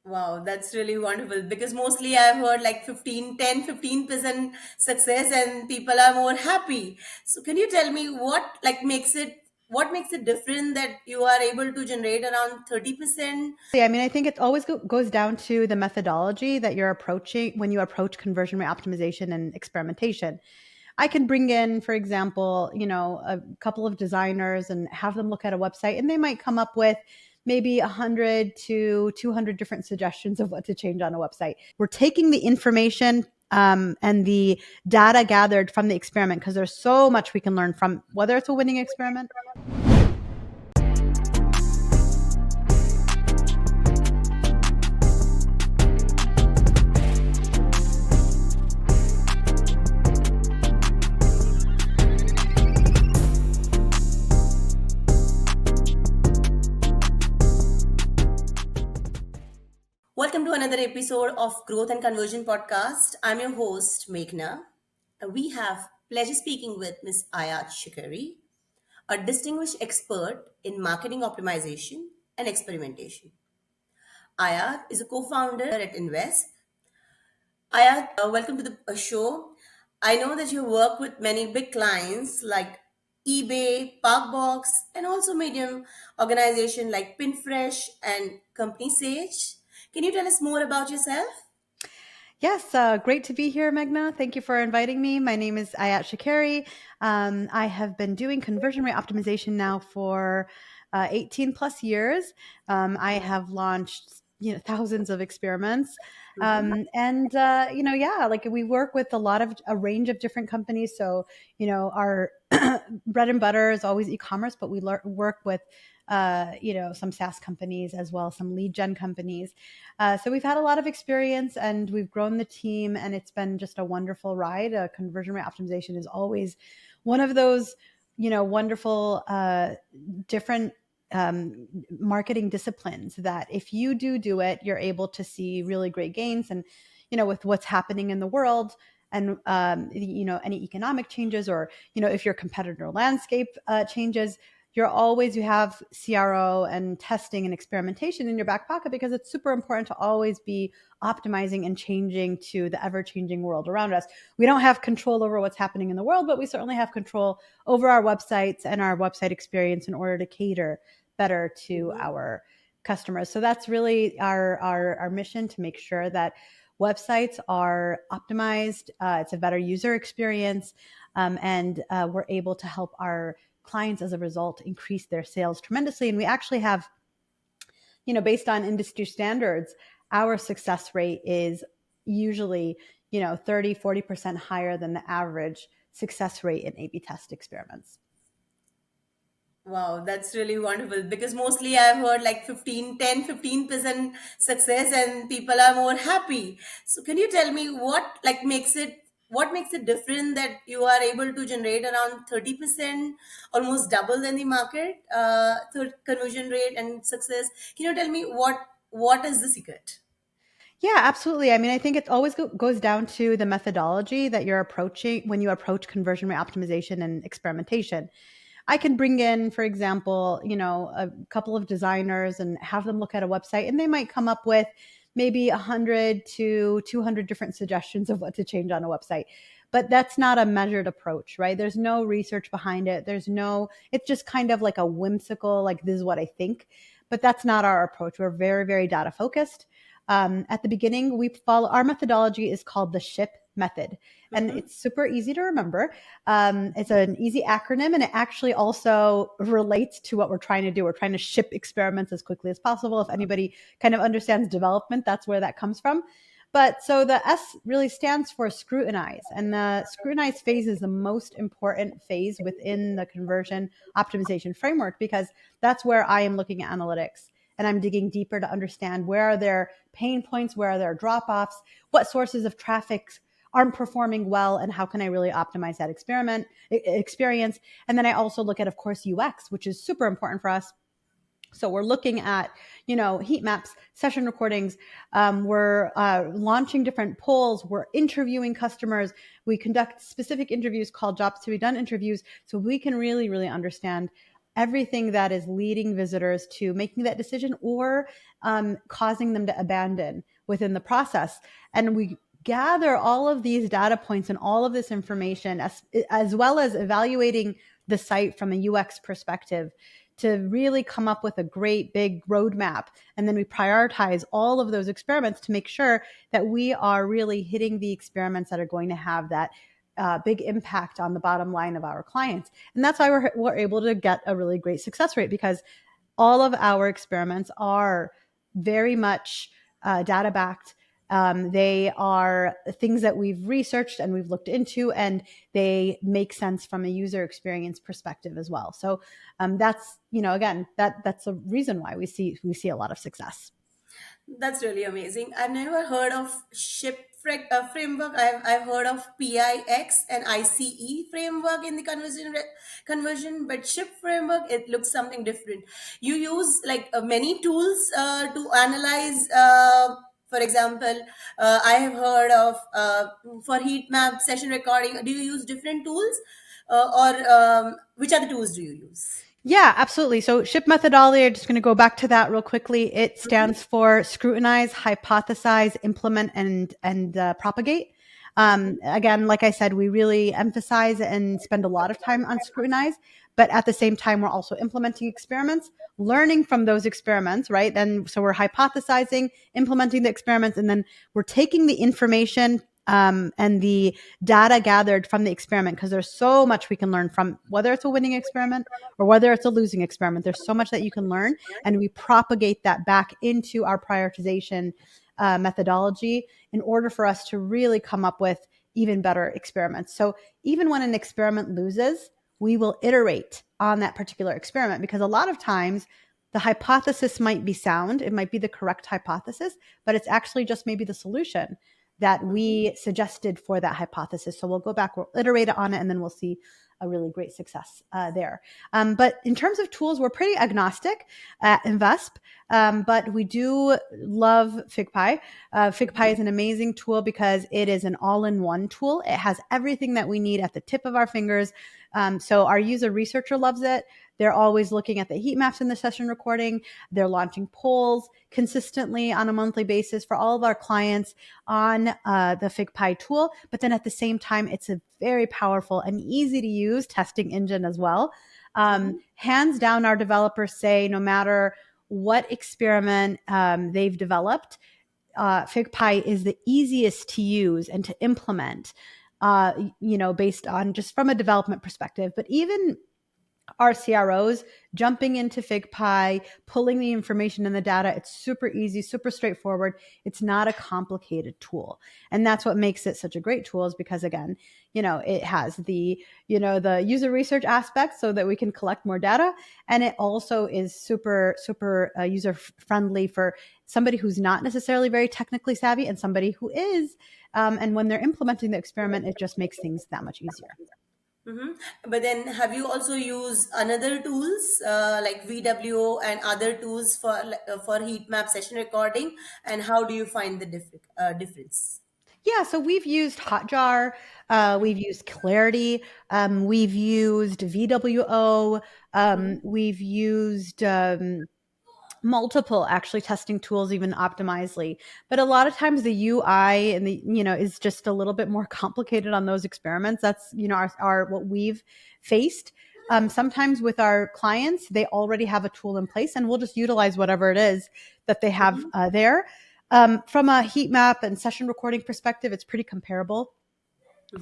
Wow, that's really wonderful because mostly I've heard like 15% success and people are more happy. So can you tell me what makes it different that you are able to generate around 30%? Yeah, I mean, I think it always goes down to the methodology that you're approaching when you approach conversion rate optimization and experimentation. I can bring in, for example, a couple of designers and have them look at a website, and they might come up with maybe 100 to 200 different suggestions of what to change on a website. We're taking the information and the data gathered from the experiment because there's so much we can learn from whether it's a winning experiment. Welcome to another episode of Growth and Conversion Podcast. I'm your host, Meghna. We have pleasure speaking with Ms. Ayat Shukairy, a distinguished expert in marketing optimization and experimentation. Ayat is a co-founder at Invesp. Ayat, welcome to the show. I know that you work with many big clients like eBay, Parkbox, and also medium organization like Pinfresh and Company Sage. Can you tell us more about yourself? Yes, great to be here, Meghna. Thank you for inviting me. My name is Ayat Shukairy. I have been doing conversion rate optimization now for 18 plus years. I have launched thousands of experiments, yeah, like we work with a range of different companies. So our bread and butter is always e-commerce, but we work with some SaaS companies as well, some lead gen companies. So we've had a lot of experience and we've grown the team, and it's been just a wonderful ride. Conversion rate optimization is always one of those, wonderful, different marketing disciplines that if you do it, you're able to see really great gains. And, with what's happening in the world and, any economic changes or, if your competitor landscape changes, you have CRO and testing and experimentation in your back pocket because it's super important to always be optimizing and changing to the ever-changing world around us. We don't have control over what's happening in the world, but we certainly have control over our websites and our website experience in order to cater better to our customers. So that's really our mission, to make sure that websites are optimized. It's a better user experience, and we're able to help our clients as a result increase their sales tremendously. And we actually have, based on industry standards, our success rate is usually, 30-40% higher than the average success rate in A/B test experiments. Wow, that's really wonderful because mostly I've heard like 15% success and people are more happy. So can you tell me what makes it different that you are able to generate around 30%, almost double than the market, conversion rate and success? Can you tell me what is the secret? Yeah, absolutely. I mean, I think it always goes down to the methodology that you're approaching when you approach conversion rate optimization and experimentation. I can bring in, for example, a couple of designers and have them look at a website, and they might come up with maybe 100 to 200 different suggestions of what to change on a website. But that's not a measured approach, right? There's no research behind it. It's just kind of like a whimsical, like, this is what I think. But that's not our approach. We're very, very data focused. At the beginning, we follow our methodology is called the SHIP method, and it's super easy to remember. It's an easy acronym, and it actually also relates to what we're trying to do. We're trying to ship experiments as quickly as possible. If anybody kind of understands development, that's where that comes from. But so the S really stands for scrutinize, and the scrutinize phase is the most important phase within the conversion optimization framework, because that's where I am looking at analytics and I'm digging deeper to understand where are their pain points, where are their drop-offs, what sources of traffic aren't performing well, and how can I really optimize that experience. And then I also look at, of course, UX, which is super important for us. So we're looking at, heat maps, session recordings. We're launching different polls. We're interviewing customers. We conduct specific interviews called jobs to be done interviews, so we can really, really understand everything that is leading visitors to making that decision or causing them to abandon within the process. And we gather all of these data points and all of this information, as well as evaluating the site from a UX perspective to really come up with a great big roadmap. And then we prioritize all of those experiments to make sure that we are really hitting the experiments that are going to have that big impact on the bottom line of our clients. And that's why we're able to get a really great success rate, because all of our experiments are very much data backed. They are things that we've researched and we've looked into, and they make sense from a user experience perspective as well. So that's, again, that's a reason why we see a lot of success. That's really amazing. I've never heard of framework. I've heard of PIX and ICE framework in the conversion, but ship framework, it looks something different. You use like many tools to analyze. For example, I have heard of for heat map session recording. Do you use different tools, or which other tools do you use? Yeah, absolutely. So SHIP methodology, I'm just going to go back to that real quickly. It stands for scrutinize, hypothesize, implement, and propagate. Again, like I said, we really emphasize and spend a lot of time on scrutinize, but at the same time, we're also implementing experiments, learning from those experiments, right? And so we're hypothesizing, implementing the experiments, and then we're taking the information and the data gathered from the experiment, because there's so much we can learn from, whether it's a winning experiment or whether it's a losing experiment. There's so much that you can learn, and we propagate that back into our prioritization methodology in order for us to really come up with even better experiments. So even when an experiment loses, we will iterate on that particular experiment, because a lot of times the hypothesis might be sound, it might be the correct hypothesis, but it's actually just maybe the solution that we suggested for that hypothesis. So we'll go back, we'll iterate on it, and then we'll see a really great success there. But in terms of tools, we're pretty agnostic at Invesp, but we do love FigPii. FigPii is an amazing tool because it is an all-in-one tool. It has everything that we need at the tip of our fingers. So our user researcher loves it. They're always looking at the heat maps in the session recording. They're launching polls consistently on a monthly basis for all of our clients on the FigPii tool. But then at the same time, it's a very powerful and easy to use testing engine as well. Hands down, our developers say no matter what experiment they've developed, FigPii is the easiest to use and to implement, based on just from a development perspective. But even our CROs jumping into FigPii, pulling the information and the data. It's super easy, super straightforward. It's not a complicated tool. And that's what makes it such a great tool, is because again, it has the user research aspect so that we can collect more data. And it also is super, super user friendly for somebody who's not necessarily very technically savvy and somebody who is. And when they're implementing the experiment, it just makes things that much easier. But then, have you also used another tools like VWO and other tools for heat map session recording? And how do you find the difference? Yeah, so we've used Hotjar, we've used Clarity, we've used VWO, we've used multiple actually testing tools, even Optimizely. But a lot of times the UI and is just a little bit more complicated on those experiments. That's our what we've faced. Sometimes with our clients, they already have a tool in place, and we'll just utilize whatever it is that they have there. From a heat map and session recording perspective, it's pretty comparable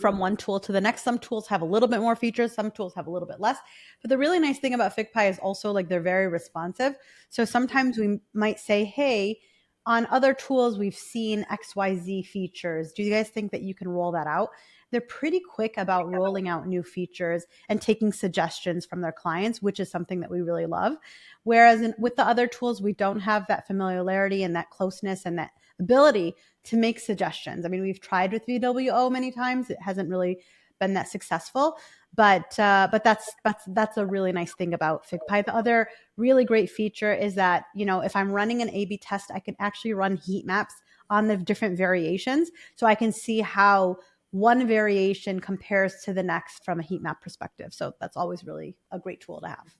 from one tool to the next. Some tools have a little bit more features, some tools have a little bit less. But the really nice thing about FigPii is also like they're very responsive. So sometimes we might say, hey, on other tools, we've seen XYZ features. Do you guys think that you can roll that out? They're pretty quick about rolling out new features and taking suggestions from their clients, which is something that we really love. Whereas with the other tools, we don't have that familiarity and that closeness and that ability to make suggestions. I mean, we've tried with VWO many times. It hasn't really been that successful, but that's a really nice thing about FigPii. The other really great feature is that, if I'm running an A/B test, I can actually run heat maps on the different variations. So I can see how one variation compares to the next from a heat map perspective. So that's always really a great tool to have.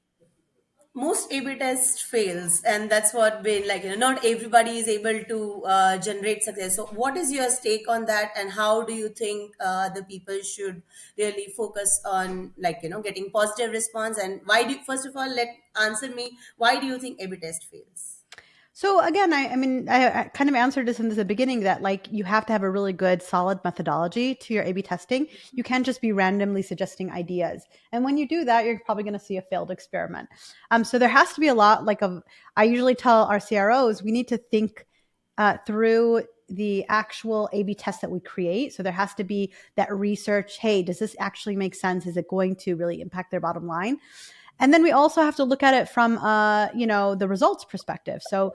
most A/B test fails, and that's what been like. Not everybody is able to generate success. So, what is your take on that, and how do you think the people should really focus on, like, getting positive response? And why do first of all, let answer me. Why do you think A/B test fails? So again, I kind of answered this in the beginning that like you have to have a really good, solid methodology to your A/B testing. You can't just be randomly suggesting ideas, and when you do that, you're probably going to see a failed experiment. So there has to be a lot like of. I usually tell our CROs we need to think through the actual A/B test that we create. So there has to be that research. Hey, does this actually make sense? Is it going to really impact their bottom line? And then we also have to look at it from the results perspective. So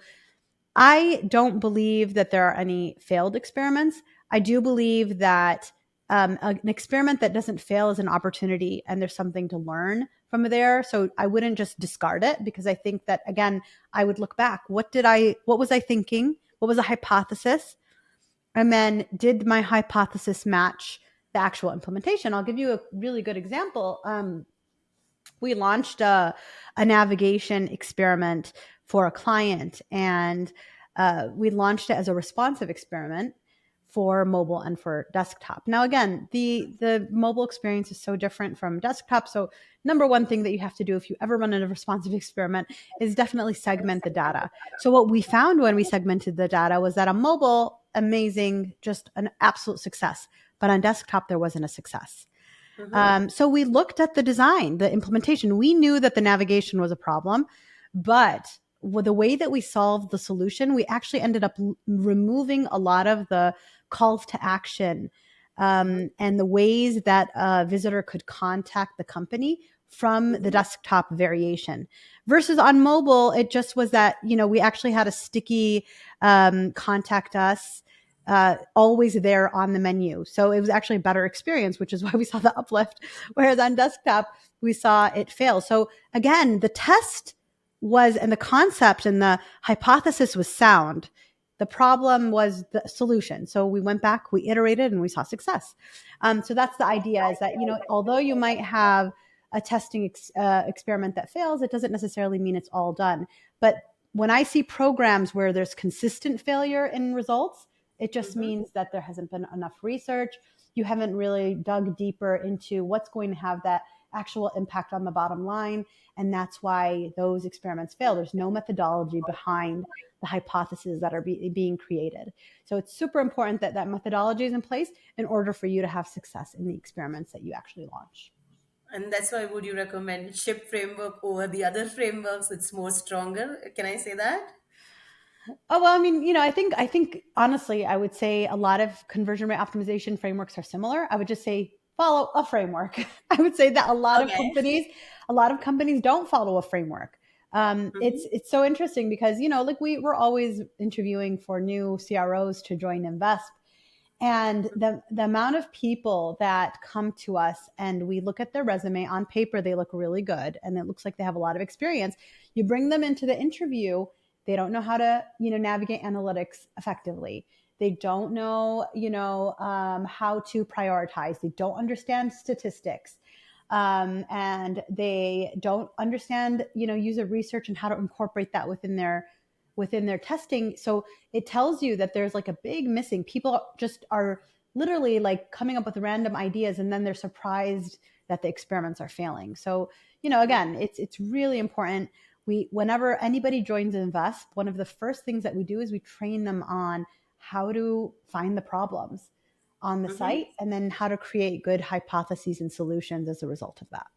I don't believe that there are any failed experiments. I do believe that an experiment that doesn't fail is an opportunity and there's something to learn from there. So I wouldn't just discard it, because I think that, again, I would look back. What was I thinking? What was a hypothesis? And then did my hypothesis match the actual implementation? I'll give you a really good example. We launched a navigation experiment for a client, and we launched it as a responsive experiment for mobile and for desktop. Now, again, the mobile experience is so different from desktop. So number one thing that you have to do if you ever run a responsive experiment is definitely segment the data. So what we found when we segmented the data was that on mobile, amazing, just an absolute success. But on desktop, there wasn't a success. So we looked at the design, the implementation. We knew that the navigation was a problem, but with the way that we solved the solution, we actually ended up removing a lot of the calls to action and the ways that a visitor could contact the company from the desktop variation. Versus on mobile, it just was that, we actually had a sticky contact us always there on the menu. So it was actually a better experience, which is why we saw the uplift. Whereas on desktop, we saw it fail. So again, the test was, and the concept and the hypothesis was sound. The problem was the solution. So we went back, we iterated, and we saw success. So that's the idea, is that, although you might have a testing experiment that fails, it doesn't necessarily mean it's all done. But when I see programs where there's consistent failure in results, it just means that there hasn't been enough research. You haven't really dug deeper into what's going to have that actual impact on the bottom line. And that's why those experiments fail. There's no methodology behind the hypotheses that are being created. So it's super important that that methodology is in place in order for you to have success in the experiments that you actually launch. And that's why would you recommend SHIP framework over the other frameworks? It's more stronger. Can I say that? Oh, well, I think honestly, I would say a lot of conversion rate optimization frameworks are similar. I would just say follow a framework. I would say that Okay. a lot of companies don't follow a framework. It's so interesting because like we're always interviewing for new CROs to join Invesp, and the amount of people that come to us and we look at their resume on paper, they look really good and it looks like they have a lot of experience. You bring them into the interview, they don't know how to navigate analytics effectively. They don't know how to prioritize. They don't understand statistics. And they don't understand user research and how to incorporate that within their testing. So it tells you that there's like a big missing. People just are literally like coming up with random ideas and then they're surprised that the experiments are failing. So, again, it's really important. Whenever anybody joins Invest, one of the first things that we do is we train them on how to find the problems on the Mhm. site and then how to create good hypotheses and solutions as a result of that.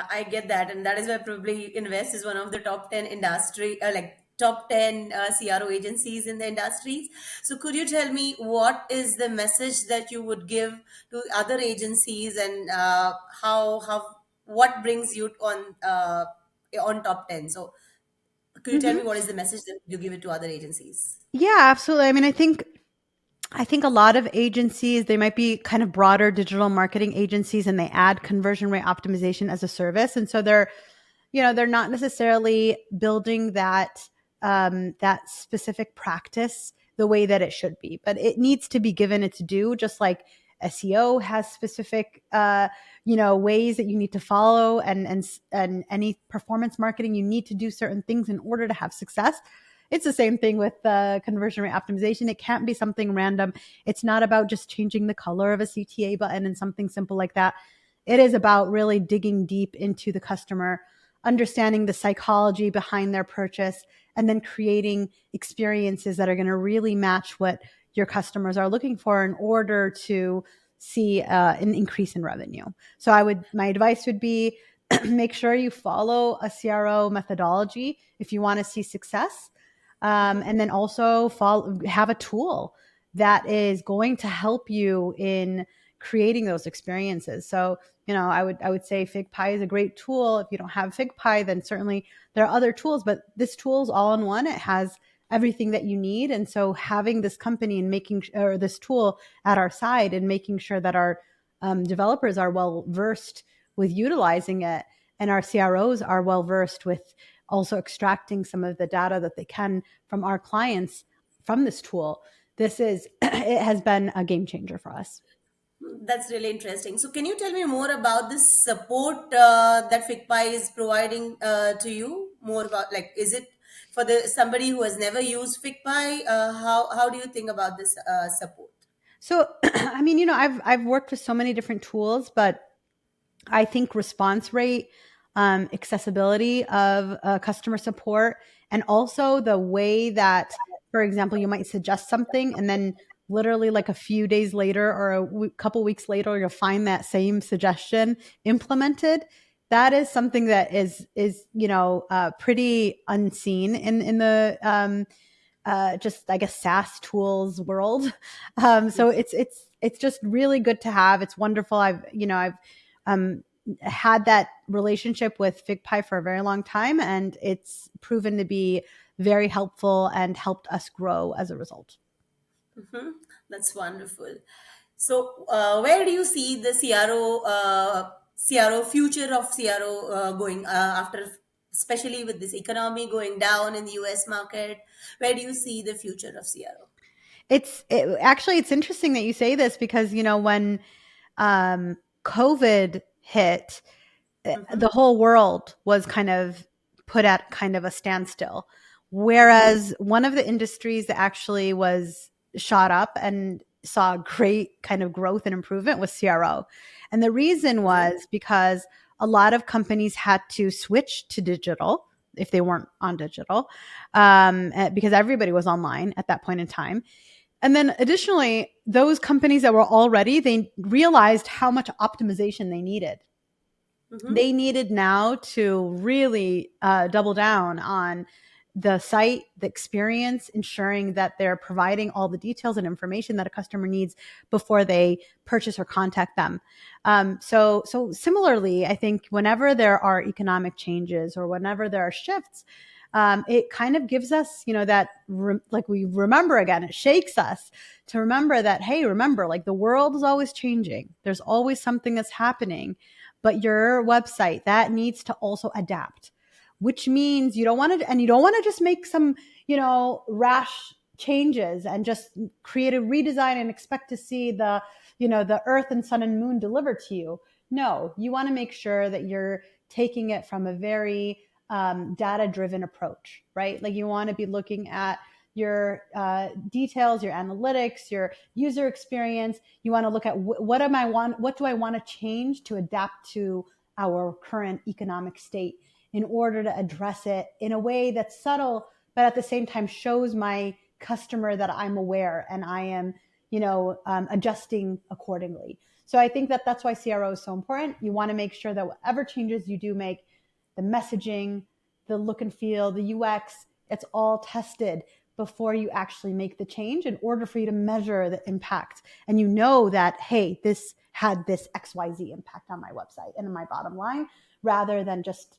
I get that, and that is why probably Invest is one of the top 10 industry, like top 10 CRO agencies in the industries. So, could you tell me what is the message that you would give to other agencies, and how what brings you on top 10? So, could you tell me Mhm. what is the message that you give it to other agencies? Yeah, absolutely. I think a lot of agencies, they might be kind of broader digital marketing agencies and they add conversion rate optimization as a service. And so they're not necessarily building that specific practice the way that it should be, but it needs to be given its due, just like SEO has specific, ways that you need to follow, and any performance marketing, you need to do certain things in order to have success. It's the same thing with conversion rate optimization. It can't be something random. It's not about just changing the color of a CTA button and something simple like that. It is about really digging deep into the customer, understanding the psychology behind their purchase, and then creating experiences that are going to really match what your customers are looking for in order to see an increase in revenue. So my advice would be make sure you follow a CRO methodology if you want to see success. And then also have a tool that is going to help you in creating those experiences. So, I would say FigPii is a great tool. If you don't have FigPii, then certainly there are other tools, but this tool is all in one. It has everything that you need. And so having this company and or this tool at our side and making sure that our developers are well versed with utilizing it, and our CROs are well versed with also extracting some of the data that they can from our clients from this tool. It has been a game changer for us. That's really interesting. So, can you tell me more about this support that FigPi is providing to you? More about, like, is it for the somebody who has never used FigPi? How do you think about this support? So, I mean, I've worked with so many different tools, but I think response rate, accessibility of customer support, and also the way that, for example, you might suggest something and then literally like a few days later or couple weeks later, you'll find that same suggestion implemented. That is something that is pretty unseen in the just, I guess, SaaS tools world. So it's just really good to have. It's wonderful. I've had that relationship with FigPii for a very long time, and it's proven to be very helpful and helped us grow as a result. Hmm. That's wonderful. So, where do you see the CRO future of CRO going after, especially with this economy going down in the US market? Where do you see the future of CRO? Actually, it's interesting that you say this because when COVID hit, Mm-hmm. the whole world was kind of put at kind of a standstill. Whereas one of the industries that actually was shot up and saw great kind of growth and improvement was CRO. And the reason Okay. was because a lot of companies had to switch to digital if they weren't on digital, because everybody was online at that point in time. And then additionally, those companies that were already, they realized how much optimization they needed. Mm-hmm. They needed now to really double down on the site, the experience, ensuring that they're providing all the details and information that a customer needs before they purchase or contact them. So similarly, I think whenever there are economic changes or whenever there are shifts, it kind of gives us, like we remember again, it shakes us to remember that, hey, remember, like the world is always changing. There's always something that's happening, but your website that needs to also adapt, which means you don't want to just make some, rash changes and just create a redesign and expect to see the earth and sun and moon delivered to you. No, you want to make sure that you're taking it from a very data driven approach, right? Like you want to be looking at your details, your analytics, your user experience. You want to look at what do I want to change to adapt to our current economic state in order to address it in a way that's subtle, but at the same time shows my customer that I'm aware and I am, adjusting accordingly. So I think that that's why CRO is so important. You want to make sure that whatever changes you do make, the messaging, the look and feel, the UX, it's all tested before you actually make the change in order for you to measure the impact. And you know that, hey, this had this XYZ impact on my website and on my bottom line, rather than just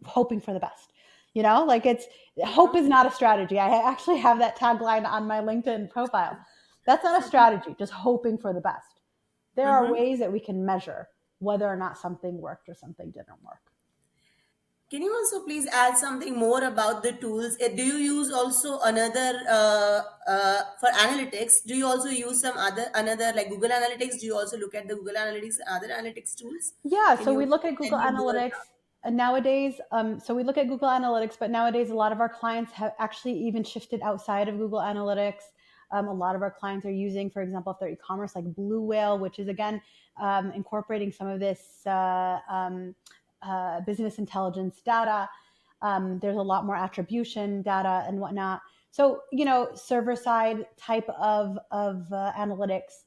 hoping for the best. Like it's hope is not a strategy. I actually have that tagline on my LinkedIn profile. That's not a strategy, just hoping for the best. There are Mm-hmm. ways that we can measure whether or not something worked or something didn't work. Can you also please add something more about the tools? Do you use also another for analytics? Do you also use some other another like Google Analytics? Do you also look at the Google Analytics and other analytics tools? Yeah, Can so we you look at tell Google me more Analytics about? nowadays. So we look at Google Analytics, but nowadays a lot of our clients have actually even shifted outside of Google Analytics. A lot of our clients are using, for example, if they're e-commerce, like Blue Whale, which is again incorporating some of this business intelligence data. There's a lot more attribution data and whatnot. So server side type of analytics.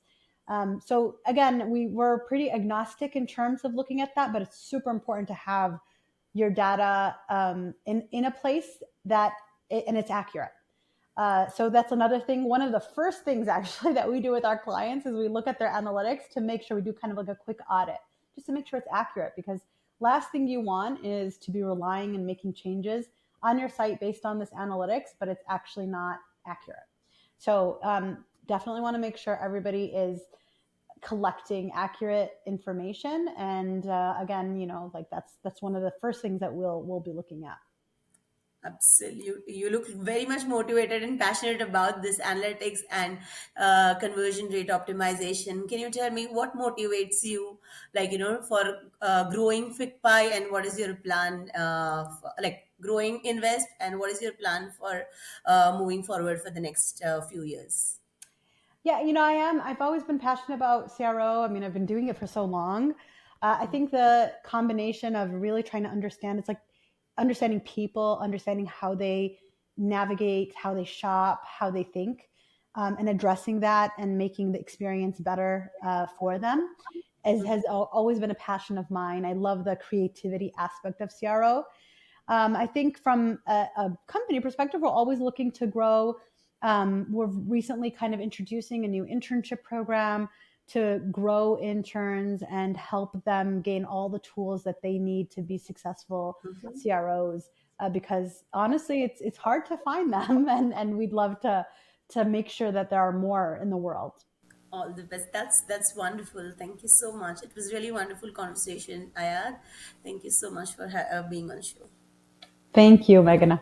So again, we were pretty agnostic in terms of looking at that, but it's super important to have your data in a place and it's accurate. So that's another thing. One of the first things actually that we do with our clients is we look at their analytics to make sure we do kind of like a quick audit, just to make sure it's accurate. Because last thing you want is to be relying and making changes on your site based on this analytics, but it's actually not accurate. So definitely want to make sure everybody is collecting accurate information. And again, like that's one of the first things that we'll be looking at. Absolutely. You look very much motivated and passionate about this analytics and conversion rate optimization. Can you tell me what motivates you, like, for growing FigPii, and what is your plan, like growing Invest, and what is your plan for moving forward for the next few years? Yeah, I've always been passionate about CRO. I mean, I've been doing it for so long. I think the combination of really trying to understand, it's like understanding people, understanding how they navigate, how they shop, how they think, and addressing that and making the experience better for them has always been a passion of mine. I love the creativity aspect of CRO. I think from a company perspective, we're always looking to grow. We're recently kind of introducing a new internship program to grow interns and help them gain all the tools that they need to be successful CROs. Because honestly, it's hard to find them, and we'd love to make sure that there are more in the world. All the best. That's wonderful. Thank you so much. It was really wonderful conversation, Ayad. Thank you so much for being on the show. Thank you, Meghana.